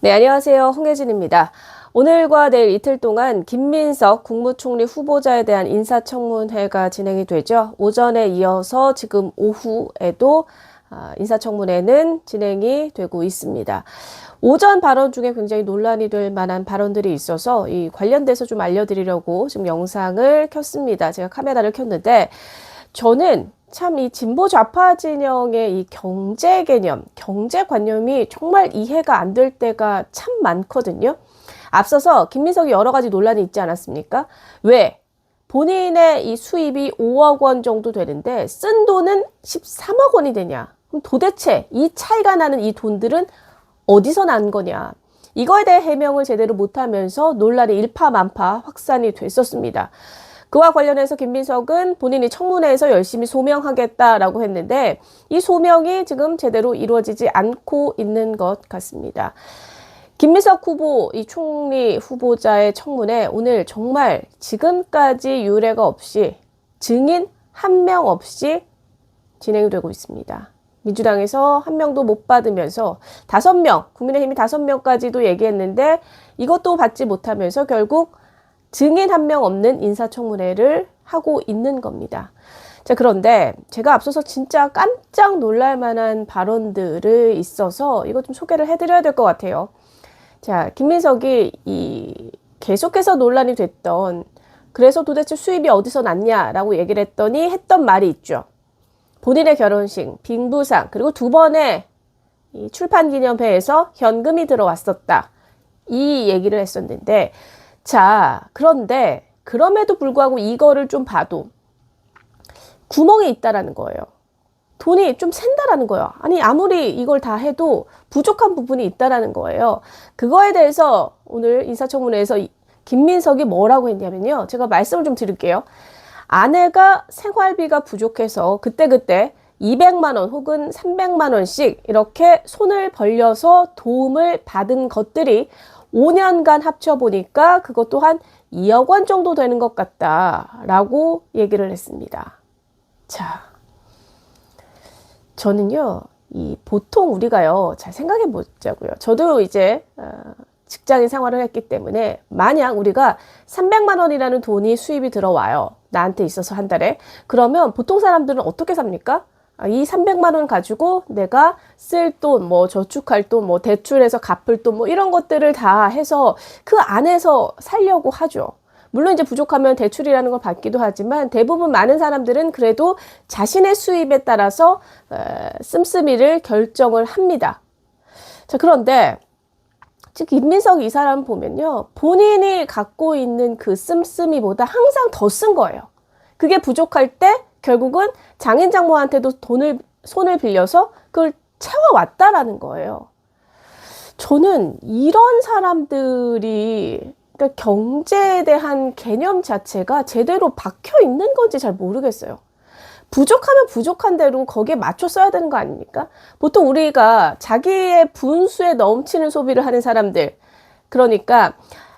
네, 안녕하세요. 홍혜진입니다. 오늘과 내일 이틀 동안 김민석 국무총리 후보자에 대한 인사청문회가 진행이 되죠. 오전에 이어서 지금 오후에도 인사청문회는 진행이 되고 있습니다. 오전 발언 중에 굉장히 논란이 될 만한 발언들이 있어서 이 관련돼서 좀 알려드리려고 지금 영상을 켰습니다. 제가 카메라를 켰는데 저는 참 이 진보 좌파 진영의 이 경제 개념, 경제관념이 정말 이해가 안 될 때가 참 많거든요. 앞서서 김민석이 여러 가지 논란이 있지 않았습니까? 왜? 본인의 이 수입이 5억 원 정도 되는데 쓴 돈은 13억 원이 되냐? 그럼 도대체 이 차이가 나는 이 돈들은 어디서 난 거냐? 이거에 대해 해명을 제대로 못하면서 논란이 일파만파 확산이 됐었습니다. 그와 관련해서 김민석은 본인이 청문회에서 열심히 소명하겠다라고 했는데 이 소명이 지금 제대로 이루어지지 않고 있는 것 같습니다. 김민석 후보, 이 총리 후보자의 청문회 오늘 정말 지금까지 유례가 없이 증인 한 명 없이 진행이 되고 있습니다. 민주당에서 한 명도 못 받으면서 5명, 국민의힘이 5명까지도 얘기했는데 이것도 받지 못하면서 결국 증인 한 명 없는 인사청문회를 하고 있는 겁니다. 자, 그런데 제가 앞서서 진짜 깜짝 놀랄 만한 발언들이 있어서 이거 좀 소개를 해드려야 될 것 같아요. 자, 김민석이 계속해서 논란이 됐던 그래서 도대체 수입이 어디서 났냐라고 얘기를 했더니 했던 말이 있죠. 본인의 결혼식, 빙부상, 그리고 2번의 이 출판기념회에서 현금이 들어왔었다. 이 얘기를 했었는데 자, 그런데 그럼에도 불구하고 이거를 좀 봐도 구멍이 있다라는 거예요. 돈이 좀 샌다라는 거예요. 아니, 아무리 이걸 다 해도 부족한 부분이 있다라는 거예요. 그거에 대해서 오늘 인사청문회에서 김민석이 뭐라고 했냐면요. 제가 말씀을 좀 드릴게요. 아내가 생활비가 부족해서 그때그때 200만 원 혹은 300만 원씩 이렇게 손을 벌려서 도움을 받은 것들이 5년간 합쳐보니까 그것 또한 2억 원 정도 되는 것 같다라고 얘기를 했습니다. 자, 저는요, 보통 우리가요, 잘 생각해 보자고요. 저도 이제 직장인 생활을 했기 때문에 만약 우리가 300만 원이라는 돈이 수입이 들어와요. 나한테 있어서 한 달에. 그러면 보통 사람들은 어떻게 삽니까? 이 300만 원 가지고 내가 쓸 돈, 뭐 저축할 돈, 뭐 대출해서 갚을 돈, 뭐 이런 것들을 다 해서 그 안에서 살려고 하죠. 물론 이제 부족하면 대출이라는 걸 받기도 하지만 대부분 많은 사람들은 그래도 자신의 수입에 따라서 씀씀이를 결정을 합니다. 자, 그런데 즉 김민석 이 사람 보면요. 본인이 갖고 있는 그 씀씀이보다 항상 더 쓴 거예요. 그게 부족할 때 결국은 장인 장모한테도 손을 빌려서 그걸 채워왔다라는 거예요. 저는 이런 사람들이 그러니까 경제에 대한 개념 자체가 제대로 박혀 있는 건지 잘 모르겠어요. 부족하면 부족한 대로 거기에 맞춰 써야 되는 거 아닙니까? 보통 우리가 자기의 분수에 넘치는 소비를 하는 사람들, 그러니까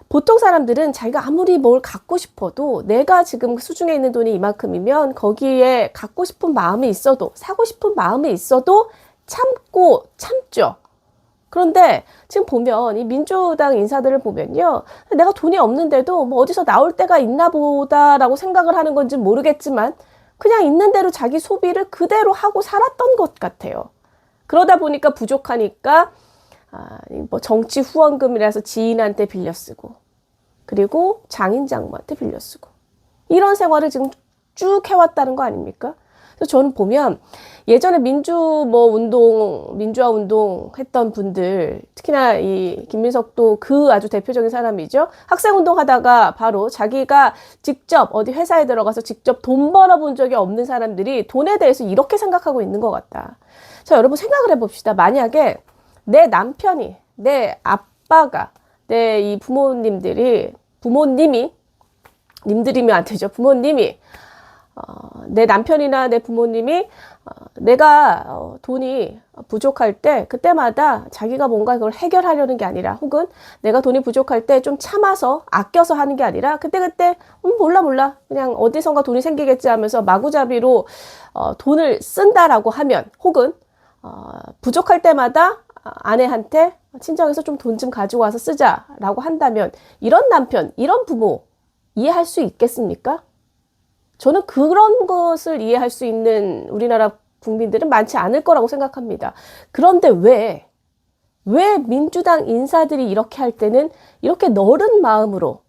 보통 사람들은 자기가 아무리 뭘 갖고 싶어도 내가 지금 수중에 있는 돈이 이만큼이면 거기에 갖고 싶은 마음이 있어도, 사고 싶은 마음이 있어도 참죠. 그런데 지금 보면 이 민주당 인사들을 보면요. 내가 돈이 없는데도 뭐 어디서 나올 때가 있나 보다라고 생각을 하는 건지 모르겠지만 그냥 있는 대로 자기 소비를 그대로 하고 살았던 것 같아요. 그러다 보니까 부족하니까 뭐 정치 후원금이라서 지인한테 빌려 쓰고 그리고 장인 장모한테 빌려 쓰고 이런 생활을 지금 쭉 해왔다는 거 아닙니까? 그래서 저는 보면 예전에 민주화 운동 했던 분들, 특히나 이 김민석도 그 아주 대표적인 사람이죠. 학생 운동 하다가 바로 자기가 직접 어디 회사에 들어가서 직접 돈 벌어본 적이 없는 사람들이 돈에 대해서 이렇게 생각하고 있는 것 같다. 자, 여러분 생각을 해봅시다. 만약에 내 남편이, 내 아빠가, 내 이 님들이면 안 되죠. 부모님이 내 남편이나 내 부모님이 내가 돈이 부족할 때 그때마다 자기가 뭔가 그걸 해결하려는 게 아니라 혹은 내가 돈이 부족할 때 좀 참아서 아껴서 하는 게 아니라 그때 몰라 그냥 어디선가 돈이 생기겠지 하면서 마구잡이로 돈을 쓴다라고 하면 혹은 부족할 때마다 아내한테 친정에서 좀 돈 좀 가지고 와서 쓰자라고 한다면 이런 남편, 이런 부모 이해할 수 있겠습니까? 저는 그런 것을 이해할 수 있는 우리나라 국민들은 많지 않을 거라고 생각합니다. 그런데 왜 민주당 인사들이 이렇게 할 때는 이렇게 너른 마음으로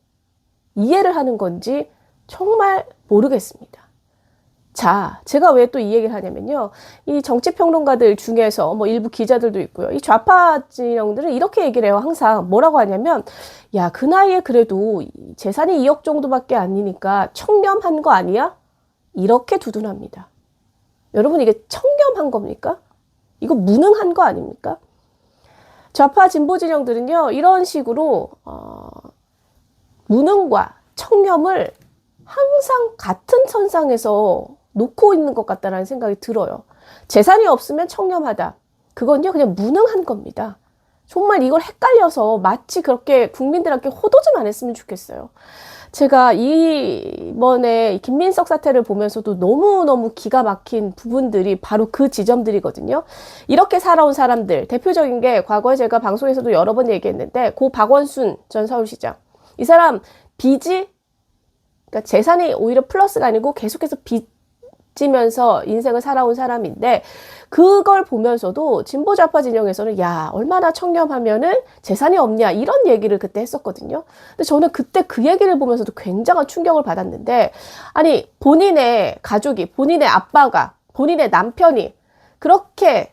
이해를 하는 건지 정말 모르겠습니다. 자, 제가 왜 또 이 얘기를 하냐면요. 이 정치평론가들 중에서 뭐 일부 기자들도 있고요. 이 좌파 진영들은 이렇게 얘기를 해요. 항상 뭐라고 하냐면, 야, 그 나이에 그래도 재산이 2억 정도밖에 아니니까 청렴한 거 아니야? 이렇게 두둔합니다. 여러분, 이게 청렴한 겁니까? 이거 무능한 거 아닙니까? 좌파 진보 진영들은요, 이런 식으로 무능과 청렴을 항상 같은 선상에서 놓고 있는 것 같다라는 생각이 들어요. 재산이 없으면 청렴하다. 그건요, 그냥 무능한 겁니다. 정말 이걸 헷갈려서 마치 그렇게 국민들한테 호도 좀 안 했으면 좋겠어요. 제가 이번에 김민석 사태를 보면서도 너무너무 기가 막힌 부분들이 바로 그 지점들이거든요. 이렇게 살아온 사람들, 대표적인 게 과거에 제가 방송에서도 여러 번 얘기했는데 고 박원순 전 서울시장. 이 사람 빚이, 그러니까 재산이 오히려 플러스가 아니고 계속해서 빚지면서 인생을 살아온 사람인데, 그걸 보면서도 진보 좌파 진영에서는 야, 얼마나 청렴하면은 재산이 없냐 이런 얘기를 그때 했었거든요. 근데 저는 그때 그 얘기를 보면서도 굉장한 충격을 받았는데, 아니 본인의 가족이, 본인의 아빠가, 본인의 남편이 그렇게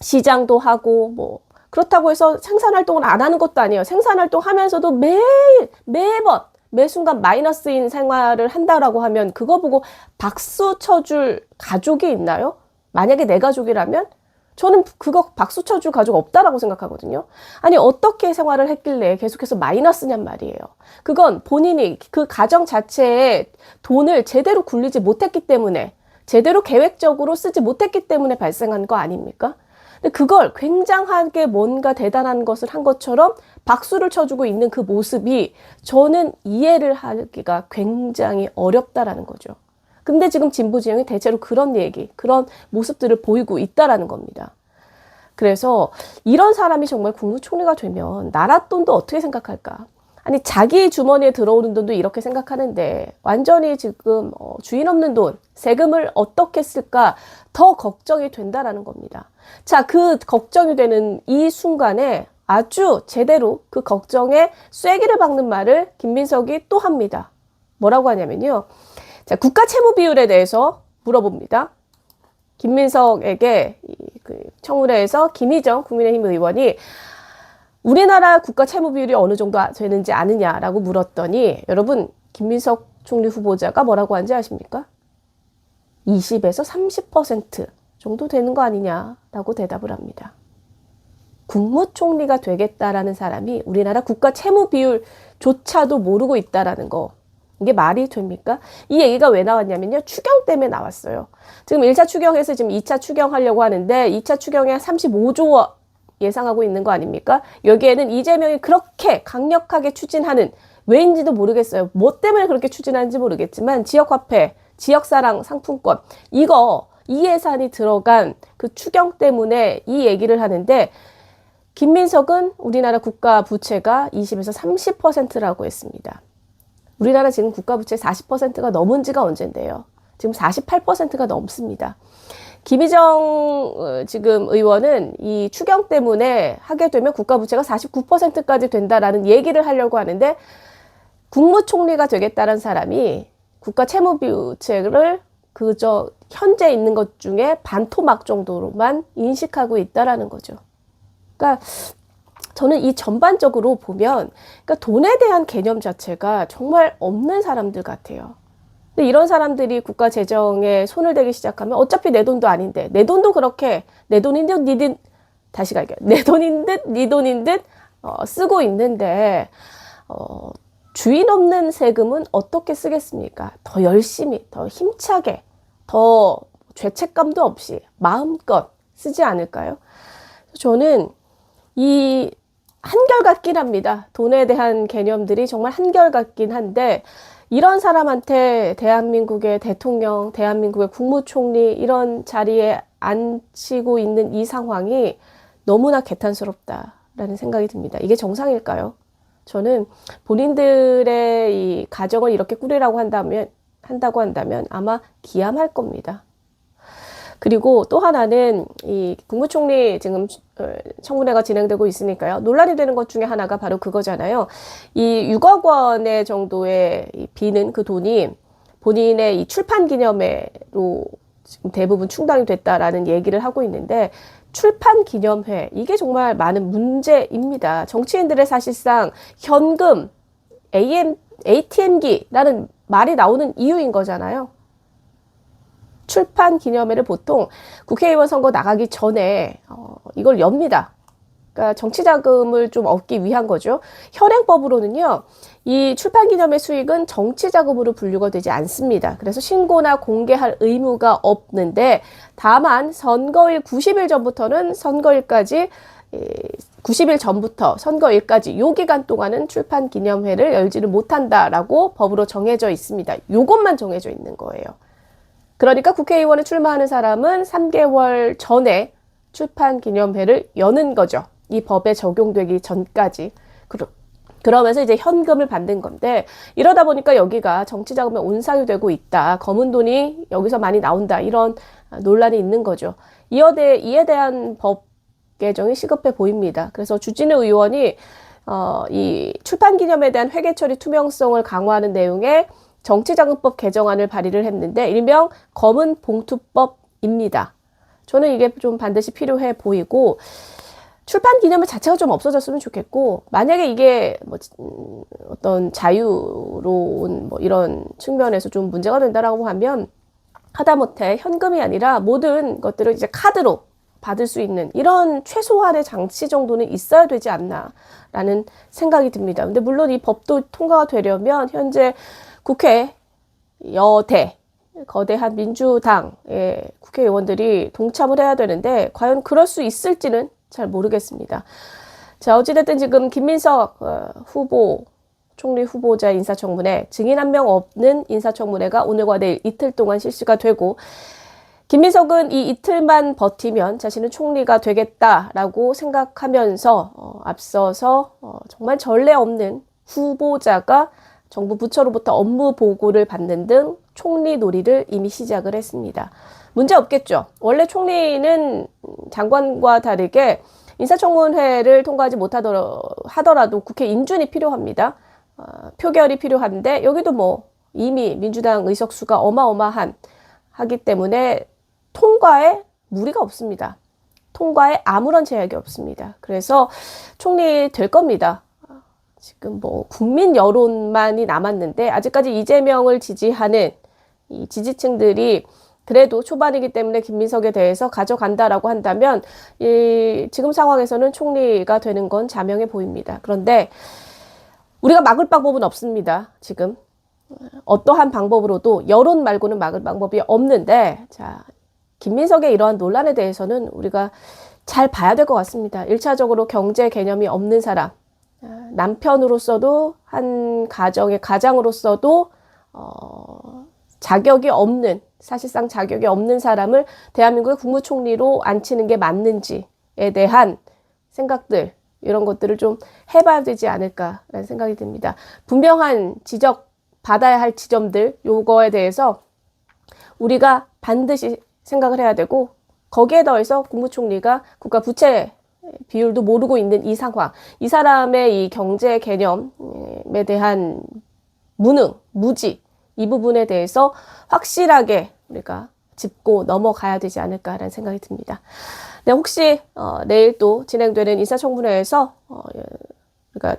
시장도 하고 뭐 그렇다고 해서 생산활동을 안 하는 것도 아니에요. 생산활동 하면서도 매번 매 순간 마이너스인 생활을 한다라고 하면 그거 보고 박수 쳐줄 가족이 있나요? 만약에 내 가족이라면 저는 그거 박수 쳐줄 가족 없다라고 생각하거든요. 아니 어떻게 생활을 했길래 계속해서 마이너스냔 말이에요. 그건 본인이 그 가정 자체에 돈을 제대로 굴리지 못했기 때문에, 제대로 계획적으로 쓰지 못했기 때문에 발생한 거 아닙니까? 근데 그걸 굉장하게 뭔가 대단한 것을 한 것처럼 박수를 쳐주고 있는 그 모습이 저는 이해를 하기가 굉장히 어렵다라는 거죠. 근데 지금 진보 진영이 대체로 그런 얘기, 그런 모습들을 보이고 있다라는 겁니다. 그래서 이런 사람이 정말 국무총리가 되면 나라 돈도 어떻게 생각할까? 아니 자기 주머니에 들어오는 돈도 이렇게 생각하는데 완전히 지금 주인 없는 돈, 세금을 어떻게 쓸까 더 걱정이 된다라는 겁니다. 자, 그 걱정이 되는 이 순간에 아주 제대로 그 걱정에 쐐기를 박는 말을 김민석이 또 합니다. 뭐라고 하냐면요. 자, 국가 채무 비율에 대해서 물어봅니다. 김민석에게 그 청문회에서 김희정 국민의힘 의원이 우리나라 국가 채무 비율이 어느 정도 되는지 아느냐라고 물었더니 여러분 김민석 총리 후보자가 뭐라고 한지 아십니까? 20에서 30% 정도 되는 거 아니냐라고 대답을 합니다. 국무총리가 되겠다라는 사람이 우리나라 국가 채무 비율조차도 모르고 있다라는 거, 이게 말이 됩니까? 이 얘기가 왜 나왔냐면요. 추경 때문에 나왔어요. 지금 1차 추경에서 지금 2차 추경하려고 하는데 2차 추경에 35조 예상하고 있는 거 아닙니까? 여기에는 이재명이 그렇게 강력하게 추진하는, 왜인지도 모르겠어요. 뭐 때문에 그렇게 추진하는지 모르겠지만 지역화폐, 지역사랑 상품권, 이 예산이 들어간 그 추경 때문에 이 얘기를 하는데, 김민석은 우리나라 국가 부채가 20에서 30%라고 했습니다. 우리나라 지금 국가 부채 40%가 넘은 지가 언젠데요. 지금 48%가 넘습니다. 김희정 지금 의원은 이 추경 때문에 하게 되면 국가 부채가 49%까지 된다라는 얘기를 하려고 하는데, 국무총리가 되겠다는 사람이 국가 채무 부채를 그저 현재 있는 것 중에 반토막 정도로만 인식하고 있다라는 거죠. 그러니까 저는 이 전반적으로 보면 그러니까 돈에 대한 개념 자체가 정말 없는 사람들 같아요. 근데 이런 사람들이 국가 재정에 손을 대기 시작하면 어차피 내 돈도 아닌데, 내 돈도 그렇게 내 돈인 듯 니 돈, 다시 갈게요. 내 돈인 듯 니 돈인 듯 쓰고 있는데 주인 없는 세금은 어떻게 쓰겠습니까? 더 열심히, 더 힘차게, 더 죄책감도 없이 마음껏 쓰지 않을까요? 저는 이 한결같긴 합니다. 돈에 대한 개념들이 정말 한결같긴 한데, 이런 사람한테 대한민국의 대통령, 대한민국의 국무총리 이런 자리에 앉히고 있는 이 상황이 너무나 개탄스럽다. 라는 생각이 듭니다. 이게 정상일까요? 저는 본인들의 이 가정을 이렇게 꾸리라고 한다고 한다면 아마 기함할 겁니다. 그리고 또 하나는 이 국무총리 지금 청문회가 진행되고 있으니까요. 논란이 되는 것 중에 하나가 바로 그거잖아요. 이 6억 원의 정도의 비는 그 돈이 본인의 이 출판 기념회로 지금 대부분 충당이 됐다라는 얘기를 하고 있는데 출판 기념회 이게 정말 많은 문제입니다. 정치인들의 사실상 현금, ATM기라는 말이 나오는 이유인 거잖아요. 출판 기념회를 보통 국회의원 선거 나가기 전에 이걸 엽니다. 그러니까 정치 자금을 좀 얻기 위한 거죠. 현행법으로는요, 이 출판 기념회 수익은 정치 자금으로 분류가 되지 않습니다. 그래서 신고나 공개할 의무가 없는데, 다만 선거일 90일 전부터는 선거일까지 90일 전부터 선거일까지 요 기간 동안은 출판 기념회를 열지를 못한다라고 법으로 정해져 있습니다. 요것만 정해져 있는 거예요. 그러니까 국회의원에 출마하는 사람은 3개월 전에 출판 기념회를 여는 거죠. 이 법에 적용되기 전까지. 그러면서 이제 현금을 받는 건데 이러다 보니까 여기가 정치 자금에 온상이 되고 있다. 검은 돈이 여기서 많이 나온다. 이런 논란이 있는 거죠. 이에 대한 법 개정이 시급해 보입니다. 그래서 주진우 의원이 이 출판 기념에 대한 회계 처리 투명성을 강화하는 내용의 정치자금법 개정안을 발의를 했는데 일명 검은 봉투법입니다. 저는 이게 좀 반드시 필요해 보이고 출판 기념회 자체가 좀 없어졌으면 좋겠고 만약에 이게 뭐 어떤 자유로운 뭐 이런 측면에서 좀 문제가 된다라고 하면 하다못해 현금이 아니라 모든 것들을 이제 카드로 받을 수 있는 이런 최소한의 장치 정도는 있어야 되지 않나라는 생각이 듭니다. 근데 물론 이 법도 통과가 되려면 현재 국회 여대 거대한 민주당의 국회의원들이 동참을 해야 되는데 과연 그럴 수 있을지는 잘 모르겠습니다. 자, 어찌됐든 지금 김민석 총리 후보자 인사청문회 증인 한 명 없는 인사청문회가 오늘과 내일 이틀 동안 실시가 되고 김민석은 이 이틀만 버티면 자신은 총리가 되겠다라고 생각하면서 앞서서 정말 전례 없는 후보자가 정부 부처로부터 업무 보고를 받는 등 총리 놀이를 이미 시작을 했습니다. 문제 없겠죠. 원래 총리는 장관과 다르게 인사청문회를 통과하지 못하더라도 국회 인준이 필요합니다. 표결이 필요한데 여기도 뭐 이미 민주당 의석수가 하기 때문에 통과에 무리가 없습니다. 통과에 아무런 제약이 없습니다. 그래서 총리 될 겁니다. 지금 뭐 국민 여론만이 남았는데 아직까지 이재명을 지지하는 이 지지층들이 그래도 초반이기 때문에 김민석에 대해서 가져간다라고 한다면 지금 상황에서는 총리가 되는 건 자명해 보입니다. 그런데 우리가 막을 방법은 없습니다. 지금 어떠한 방법으로도 여론 말고는 막을 방법이 없는데 자 김민석의 이러한 논란에 대해서는 우리가 잘 봐야 될 것 같습니다. 1차적으로 경제 개념이 없는 사람, 남편으로서도 한 가정의 가장으로서도 자격이 없는 사실상 자격이 없는 사람을 대한민국의 국무총리로 앉히는 게 맞는지에 대한 생각들 이런 것들을 좀 해봐야 되지 않을까라는 생각이 듭니다. 분명한 지적 받아야 할 지점들 요거에 대해서 우리가 반드시 생각을 해야 되고 거기에 더해서 국무총리가 국가 부채 비율도 모르고 있는 이 상황, 이 사람의 이 경제 개념에 대한 무능, 무지 이 부분에 대해서 확실하게 우리가 짚고 넘어가야 되지 않을까라는 생각이 듭니다. 네, 혹시 내일 또 진행되는 인사청문회에서 우리가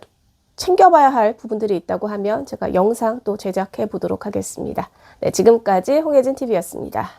챙겨봐야 할 부분들이 있다고 하면 제가 영상 또 제작해 보도록 하겠습니다. 네, 지금까지 홍혜진 TV였습니다.